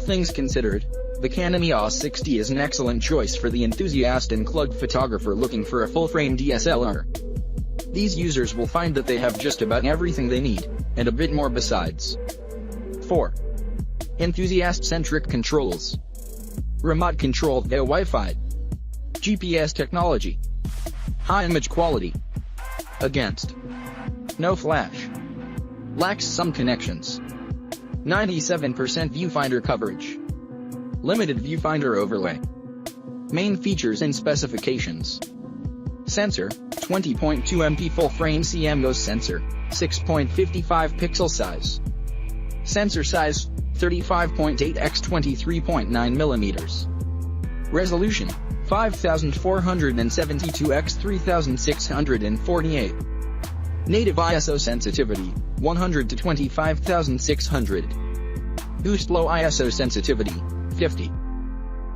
things considered, the Canon EOS 6D is an excellent choice for the enthusiast and clug photographer looking for a full-frame DSLR. These users will find that they have just about everything they need, and a bit more besides. 4. Enthusiast-centric controls. Remote controlled via Wi-Fi. GPS technology. High image quality. Against. No flash. Lacks some connections. 97% viewfinder coverage. Limited viewfinder overlay. Main features and specifications. Sensor, 20.2 MP full-frame CMOS sensor, 6.55 pixel size. Sensor size, 35.8 x 23.9 mm. Resolution, 5472 x 3648. Native ISO sensitivity, 100 to 25600. Boost low ISO sensitivity, 50.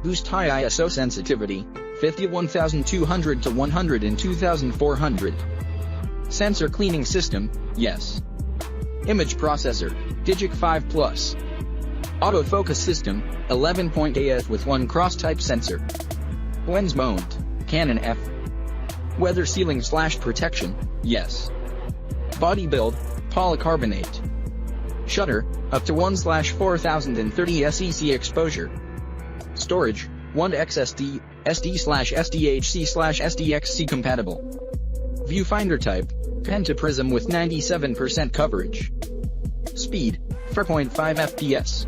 Boost high ISO sensitivity, 51200 to 102400. Sensor cleaning system, yes. Image processor, Digic 5 Plus. Autofocus system, 11.AF with 1 cross-type sensor. Lens mount, Canon F. Weather sealing / protection, yes. Body build, polycarbonate. Shutter, up to 1/4030 SEC exposure. Storage, 1x SD, SD/SDHC/SDXC compatible. Viewfinder type, pentaprism with 97% coverage. Speed, 4.5 fps.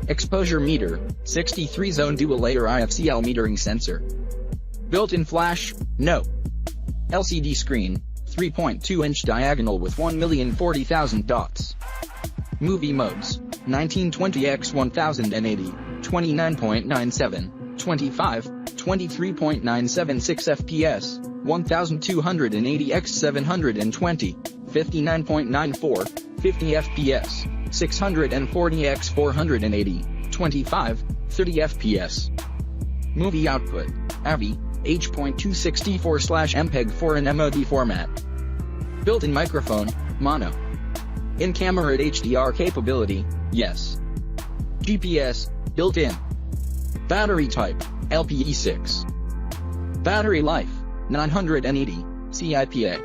Exposure meter, 63 zone dual layer IFCL metering sensor. Built-in flash, no. LCD screen, 3.2-inch diagonal with 1,040,000 dots. Movie modes, 1920x1080, 29.97, 25, 23.976 fps, 1280x720, 59.94, 50 fps, 640x480, 25, 30 fps. Movie output, AVI, H.264/MPEG-4 in MOD format. Built-in microphone, mono. In-camera HDR capability, yes. GPS, built-in. Battery type, LPE6. Battery life, 980, CIPA.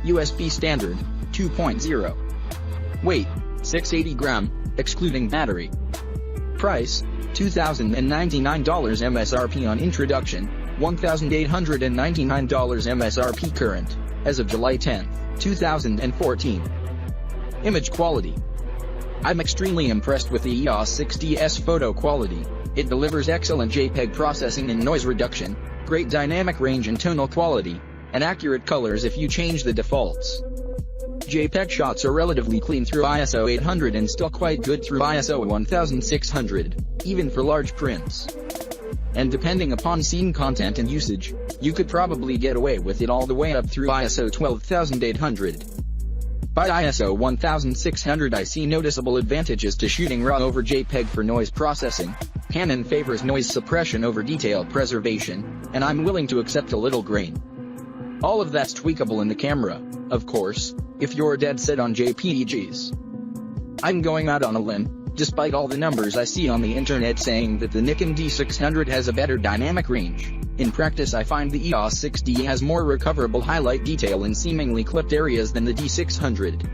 USB standard, 2.0. Weight, 680 gram, excluding battery. Price, $2,099 MSRP on introduction, $1,899 MSRP current, as of July 10, 2014. Image quality. I'm extremely impressed with the EOS 6D's photo quality. It delivers excellent JPEG processing and noise reduction, great dynamic range and tonal quality, and accurate colors if you change the defaults. JPEG shots are relatively clean through ISO 800 and still quite good through ISO 1600, even for large prints. And depending upon scene content and usage, you could probably get away with it all the way up through ISO 12800. By ISO 1600 I see noticeable advantages to shooting RAW over JPEG for noise processing. Canon favors noise suppression over detail preservation, and I'm willing to accept a little grain. All of that's tweakable in the camera, of course, if you're dead set on JPEGs. I'm going out on a limb, despite all the numbers I see on the internet saying that the Nikon D600 has a better dynamic range. In practice I find the EOS 6D has more recoverable highlight detail in seemingly clipped areas than the D600.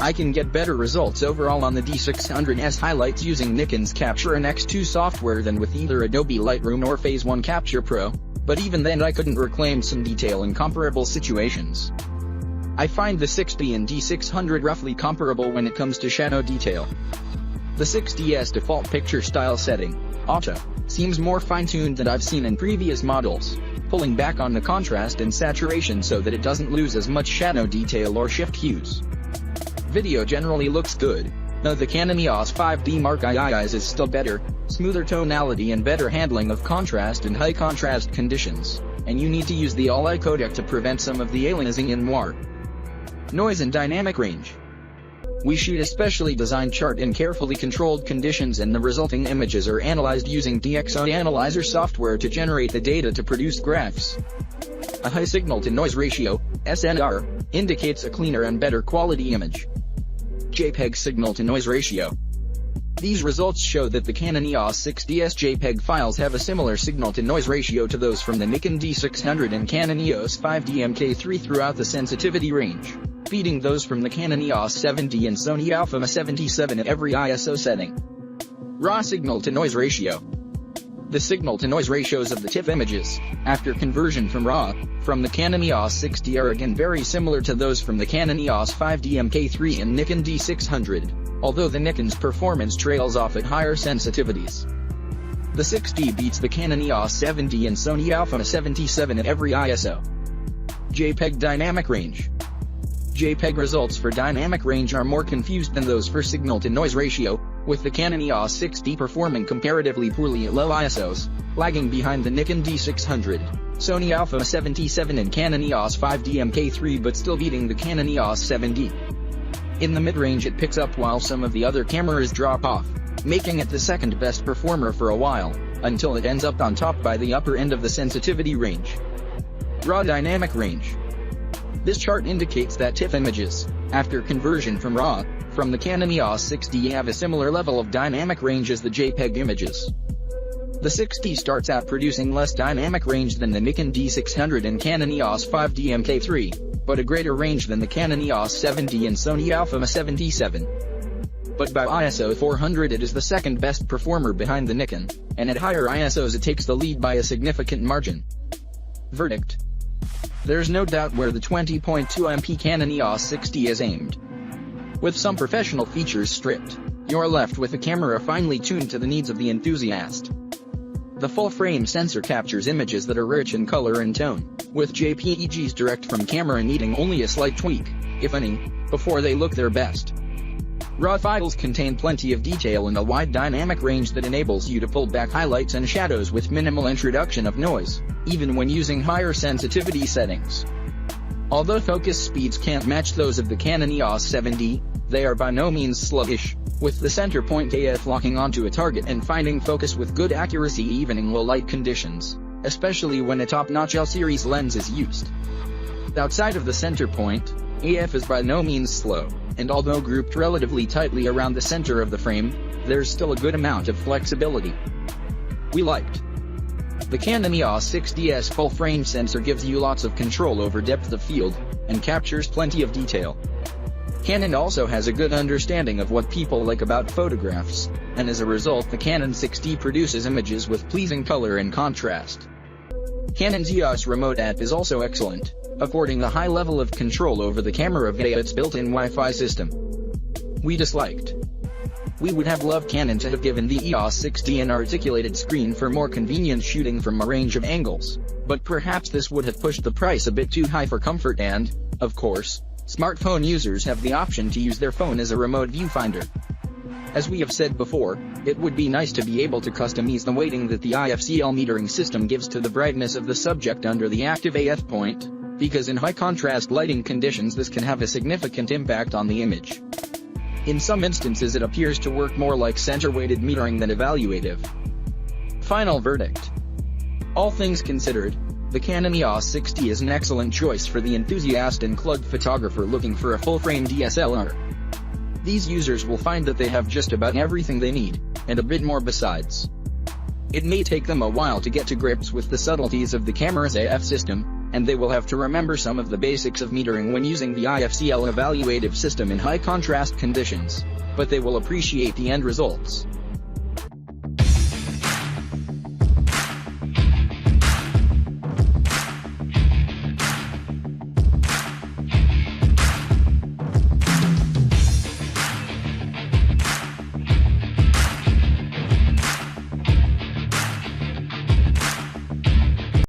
I can get better results overall on the D600's highlights using Nikon's Capture and X2 software than with either Adobe Lightroom or Phase 1 Capture Pro, but even then I couldn't reclaim some detail in comparable situations. I find the 6D and D600 roughly comparable when it comes to shadow detail. The 6D's default picture style setting, Auto, seems more fine-tuned than I've seen in previous models, pulling back on the contrast and saturation so that it doesn't lose as much shadow detail or shift hues. Video generally looks good, though the Canon EOS 5D Mark II's is still better, smoother tonality and better handling of contrast and high contrast conditions, and you need to use the All-I codec to prevent some of the aliasing in noir. Noise and dynamic range. We shoot a specially designed chart in carefully controlled conditions and the resulting images are analyzed using DxO Analyzer software to generate the data to produce graphs. A high signal-to-noise ratio, SNR, indicates a cleaner and better quality image. JPEG signal-to-noise ratio. These results show that the Canon EOS 6DS JPEG files have a similar signal-to-noise ratio to those from the Nikon D600 and Canon EOS 5D Mk3 throughout the sensitivity range, beating those from the Canon EOS 7D and Sony Alpha 77 at every ISO setting. Raw signal-to-noise ratio. The signal-to-noise ratios of the TIFF images, after conversion from RAW, from the Canon EOS 6D are again very similar to those from the Canon EOS 5D Mk3 and Nikon D600, although the Nikon's performance trails off at higher sensitivities. The 6D beats the Canon EOS 7D and Sony Alpha 77 at every ISO. JPEG dynamic range. JPEG results for dynamic range are more confused than those for signal-to-noise ratio, with the Canon EOS 6D performing comparatively poorly at low ISOs, lagging behind the Nikon D600, Sony Alpha 77 and Canon EOS 5D Mk3 but still beating the Canon EOS 7D. In the mid-range it picks up while some of the other cameras drop off, making it the second best performer for a while, until it ends up on top by the upper end of the sensitivity range. Raw dynamic range. This chart indicates that TIFF images, after conversion from RAW, from the Canon EOS 6D have a similar level of dynamic range as the JPEG images. The 6D starts out producing less dynamic range than the Nikon D600 and Canon EOS 5D Mk3, but a greater range than the Canon EOS 7D and Sony Alpha 77. But by ISO 400 it is the second best performer behind the Nikon, and at higher ISOs it takes the lead by a significant margin. Verdict. There's no doubt where the 20.2 MP Canon EOS 6D is aimed. With some professional features stripped, you're left with a camera finely tuned to the needs of the enthusiast. The full-frame sensor captures images that are rich in color and tone, with JPEGs direct from camera needing only a slight tweak, if any, before they look their best. RAW files contain plenty of detail and a wide dynamic range that enables you to pull back highlights and shadows with minimal introduction of noise, even when using higher sensitivity settings. Although focus speeds can't match those of the Canon EOS 7D, they are by no means sluggish, with the center point AF locking onto a target and finding focus with good accuracy even in low light conditions, especially when a top-notch L-series lens is used. Outside of the center point, AF is by no means slow, and although grouped relatively tightly around the center of the frame, there's still a good amount of flexibility. We liked. The Canon EOS 6DS full-frame sensor gives you lots of control over depth of field, and captures plenty of detail. Canon also has a good understanding of what people like about photographs, and as a result the Canon 6D produces images with pleasing color and contrast. Canon's EOS Remote app is also excellent, affording a high level of control over the camera via its built-in Wi-Fi system. We disliked. We would have loved Canon to have given the EOS 6D an articulated screen for more convenient shooting from a range of angles, but perhaps this would have pushed the price a bit too high for comfort and, of course, smartphone users have the option to use their phone as a remote viewfinder. As we have said before, it would be nice to be able to customize the weighting that the IFCL metering system gives to the brightness of the subject under the active AF point, because in high-contrast lighting conditions this can have a significant impact on the image. In some instances it appears to work more like center-weighted metering than evaluative. Final verdict. All things considered, the Canon EOS 6D is an excellent choice for the enthusiast and club photographer looking for a full-frame DSLR. These users will find that they have just about everything they need, and a bit more besides. It may take them a while to get to grips with the subtleties of the camera's AF system, and they will have to remember some of the basics of metering when using the IFCL evaluative system in high-contrast conditions, but they will appreciate the end results.